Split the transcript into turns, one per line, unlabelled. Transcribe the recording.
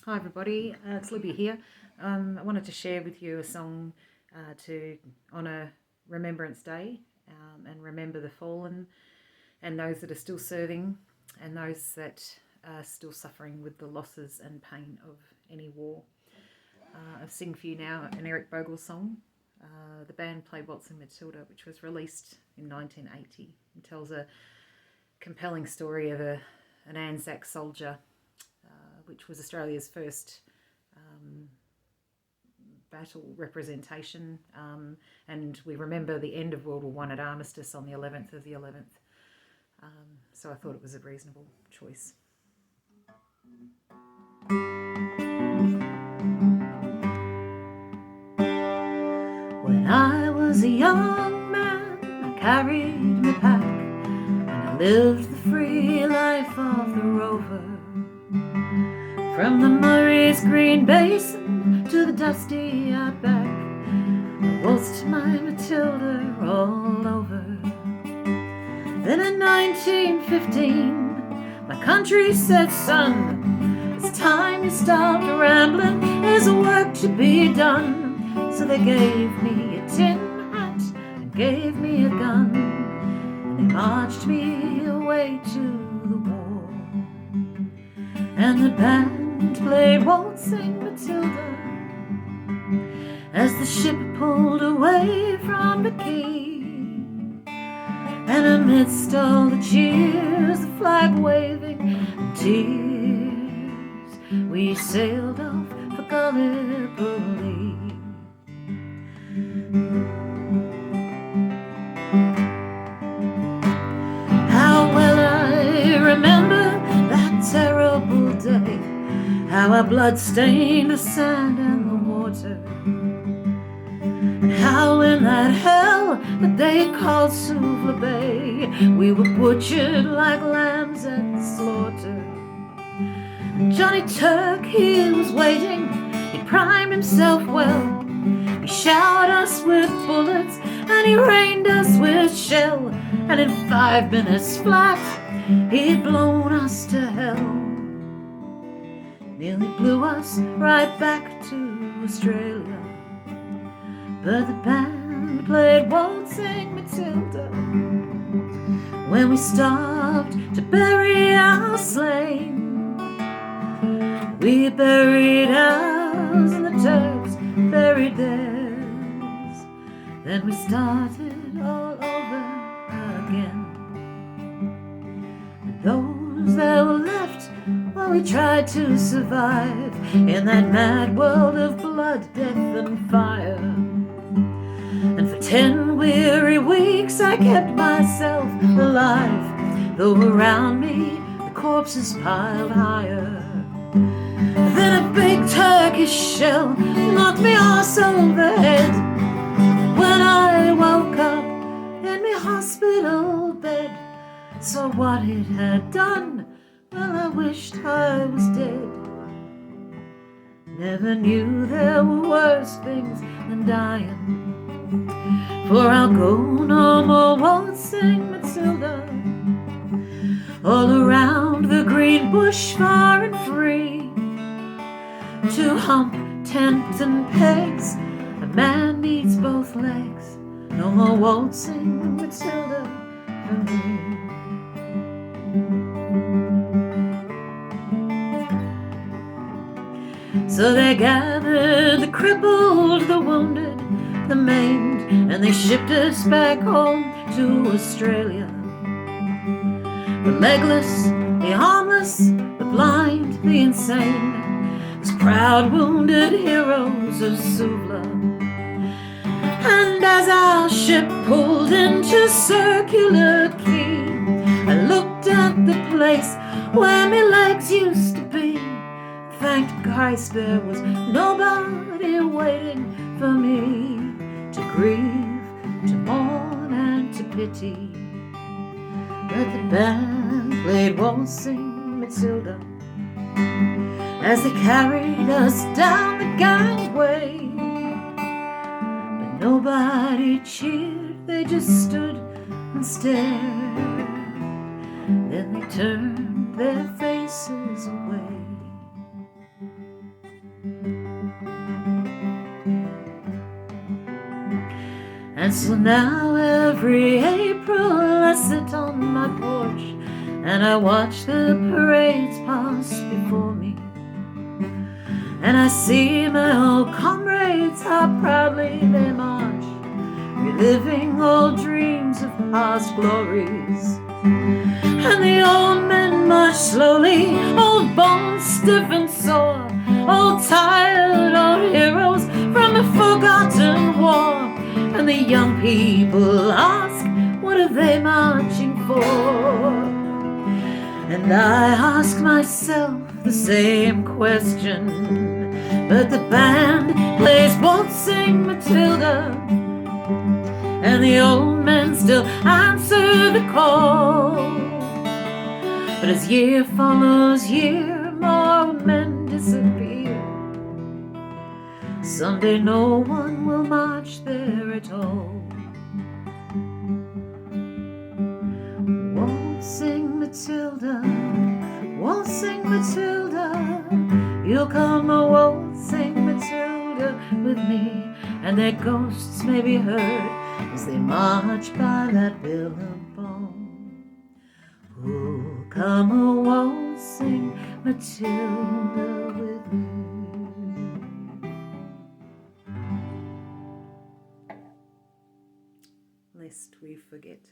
Hi everybody, it's Libby here. I wanted to share with you a song to honour Remembrance Day and remember the fallen and those that are still serving and those that are still suffering with the losses and pain of any war. I'll sing for you now an Eric Bogle song, the Band Played Waltzing Matilda, which was released in 1980 and tells a compelling story of an ANZAC soldier, which was Australia's first battle representation, and we remember the end of World War I at Armistice on the 11th of the 11th, so I thought it was a reasonable choice. When I was a young man, I carried my pack and I lived the free life of the rover. From the Murray's green basin to the dusty outback, I waltzed my Matilda all over. Then in 1915, my country said, son, it's time you stopped rambling, there's work to be done. So they gave me a tin hat and gave me a gun, and they marched me away to the war. And the band played Waltzing Matilda as the ship pulled away from the quay. And amidst all the cheers, the flag waving and tears, we sailed off for Gallipoli. How well I remember that terrible day, how our blood stained the sand and the water, and how in that hell that they called Suvla Bay, we were butchered like lambs at the slaughter. And Johnny Turk, he was waiting, he primed himself well, he showered us with bullets and he rained us with shell, and in 5 minutes flat he'd blown us to hell. Nearly blew us right back to Australia, but the band played Waltzing Matilda when we stopped to bury our slain. We buried ours and the Turks buried theirs. Then we started all over again. And those that were left, well, we tried to survive in that mad world of blood, death and fire. And for 10 weary weeks I kept myself alive, though around me the corpses piled higher. Then a big Turkish shell knocked me arse overhead. When I woke up in my hospital bed, saw what it had done, well, I wished I was dead. Never knew there were worse things than dying, for I'll go no more waltzing Matilda all around the green bush far and free. To hump, tent and pegs, a man needs both legs. No more waltzing Matilda for me. So they gathered the crippled, the wounded, the maimed, and they shipped us back home to Australia. The legless, the armless, the blind, the insane, those proud wounded heroes of Suvla. And as our ship pulled into Circular Quay, I looked at the place where my legs used to be. Thank Christ there was nobody waiting for me to grieve, to mourn and to pity. But the band played Waltzing Matilda as they carried us down the gangway. But nobody cheered, they just stood and stared. Then they turned their faces away. And so now every April I sit on my porch and I watch the parades pass before me. And I see my old comrades, how proudly they march, reliving old dreams of past glories. And the old men march slowly, old bones stiff and sore, old tired old heroes from a forgotten war. And the young people ask, what are they marching for? And I ask myself the same question, but the band plays Waltzing Matilda, and the old men still answer the call. But as year follows year, more men disappear. Someday no one will march there at all. Waltzing Matilda, waltzing Matilda, you'll come a waltzing Matilda with me, and their ghosts may be heard as they march by that billabong. Oh, come a waltzing Matilda with me. Lest we forget.